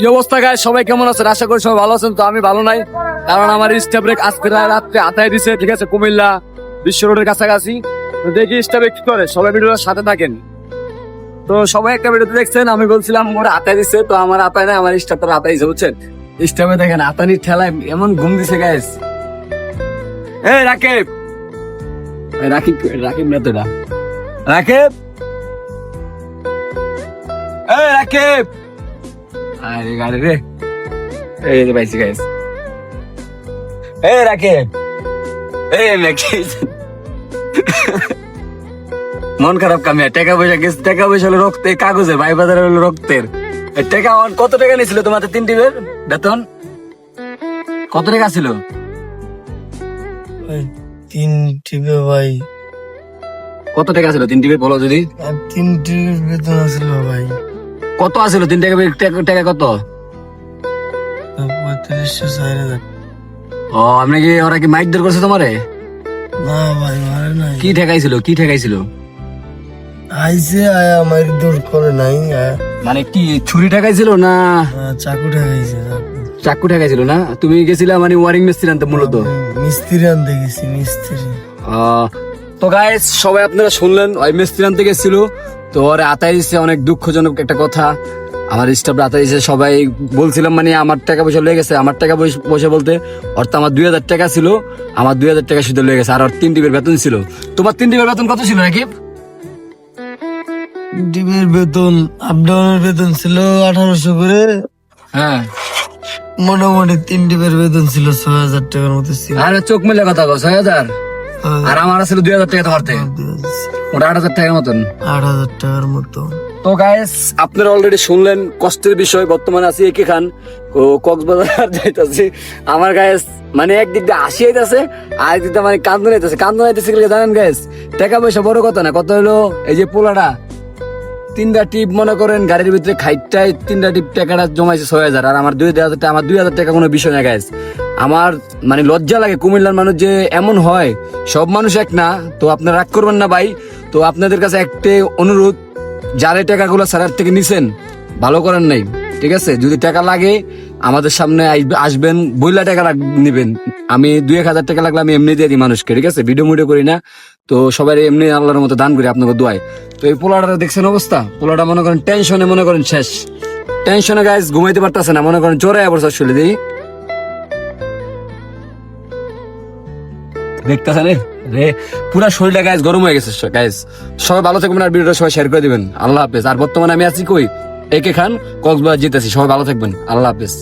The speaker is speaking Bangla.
কি অবস্থা গাইস, সবাই কেমন আছেন? আশা করি সবাই ভালো আছেন। তো আমি ভালো নাই, কারণ আমার স্টাফ ব্রেক আজকে রাত্রে আতায় দিছে, ঠিক আছে, কুমিল্লা বিশ্ব রোডের কাছাকাছি। তো দেখি স্টাফ কি করে, সবাই ভিডিওর সাথে থাকেন। তো সবাই একটা ভিডিওতে দেখছেন, আমি বলছিলাম ওর আতায় দিছে, তো আমার আতায় না, আমার স্টাফটার আতায় দিছে, বুঝছেন? স্টাফে দেখেন আতানির ঠেলায় এমন ঘুম দিছে গাইস। এই রাকিব, রাকিব রাকিব না তো, রাকিব, এই রাকিব, আরে গাড়ি রে, এই যে পাইছি গাইস। এই রাকিব, এই রাকিব, মন খারাপ কামিয়া, টাকা পয়সা গেছে, টাকা পয়সা হলো রক্তের কাগজের, ভাই বাজারে হলো রক্তের। টাকা কত টাকা নিয়েছিল তোমাদের 3 টিমের বেতন? কত টাকা ছিল? 3 টিপে ভাই, কত টাকা ছিল 3 টিমে বলো যদি? 3 টিপের বেতন আছিল ভাই। কত আছিল 3 টাকা কত? 3500-4000। ও, আপনি কি, ওরা কি মাইক দর করছে তোমারে? না ভাই, মারে নাই। কি ঠেকাইছিল, কি ঠেকাইছিল? আইসে আয়া মাইর দূর করে নাই, মানে কি ছুরি ঠেকাইছিল না চাকু ঠেকাইছে। চাকু ঠেকাইছিল? না তুমি গেছিলা মানে ওয়ারিং মিস্ত্রি আনতে মূলত? মিস্ত্রি আনতে গেছি, মিস্ত্রি। তো গাইস, সবাই আপনারা শুনলেন, ওই মিস্ত্রি আনতে গেছিল, তো ওরা আতাই দিচ্ছে। অনেক দুঃখজনক একটা কথা, আমার স্টাফ আতাই দিচ্ছে। সবাই বলছিলাম মানে আমার টাকা পয়সা লেগে গেছে, আমার টাকা পয়সা বলতে অর্থাৎ আমার 2000 টাকা ছিল, আমার 2000 টাকা শুধু লেগে গেছে। আর ওর 3 টিমের বেতন ছিল। তোমার 3 টিমের বেতন কত ছিল নাকি? টিপের বেতন, আপ ডাউনের বেতন ছিল 1800 করে। হ্যাঁ, মোটামুটি 3 টিপের বেতন ছিল 6000 টাকার মতো ছিল। আরে চোখ মেলে কথা কও, 6000। আর আমার ছিল 2000 টাকা তোমারতে, ওটা 8000 টাকার মতন। 8000 টাকার মতো। তো গাইস, আপনারা অলরেডি শুনলেন কষ্টের বিষয়। বর্তমানে আছি একে খান, কক্সবাজার যাইতাছি। আমার গাইস মানে একদিক দিয়ে হাসি আইতাছে, আর একদিক দিয়ে মানে কান্দন আইতাছে। কান্দন আইতাছে কি জানেন গাইস? টাকা পয়সা বড় কথা না, কত হলো এই যে পোলাটা 3টা টিপ মনে করেন গাড়ির ভিতরে খাইটাই 3টা টিপ টাকাটা জমাইছে 6000। আর আমার 2000 টাকা, আমার 2000 টাকা কোনো বিষয় না গাইস। আমার মানে লজ্জা লাগে, কুমিল্লার মানুষ যে এমন হয়, সব মানুষ এক না। তো আপনারা রাগ করবেন না ভাই। তো আপনাদের কাছে একটাই অনুরোধ, যারা টাকাগুলো স্যারের থেকে নিছেন ভালো করেন নাই, ঠিক আছে? যদি টাকা লাগে আমাদের সামনে আসবেন, বইলা টাকা নিবেন। আমি 2-1000 টাকা লাগলে আমি এমনি দিয়ে দিই মানুষকে, ঠিক আছে? ভিডিও করে না। তো সবাই এমনি আল্লাহর মতো দান করি আপনাকে দোয়ায়। তো এই পোলাটা দেখছেন অবস্থা, পোলাটা মনে করেন টেনশনে, মনে করেন শেষ টেনশনে গাইস, ঘুমাইতে পারতেছে না, মনে করেন জোরে আবার চলে দিই। দেখতেছেন রে, পুরা শরীরটা গাইস গরম হয়ে গেছে গাইস। সবাই ভালো থাকবেন, আর ভিডিওটা সবাই শেয়ার করে দিবেন। আল্লাহ হাফেজ। আর বর্তমানে আমি আছি কই? একে খান, কক্সবাজার জিতেছি। সবাই ভালো থাকবেন, আল্লাহ হাফেজ।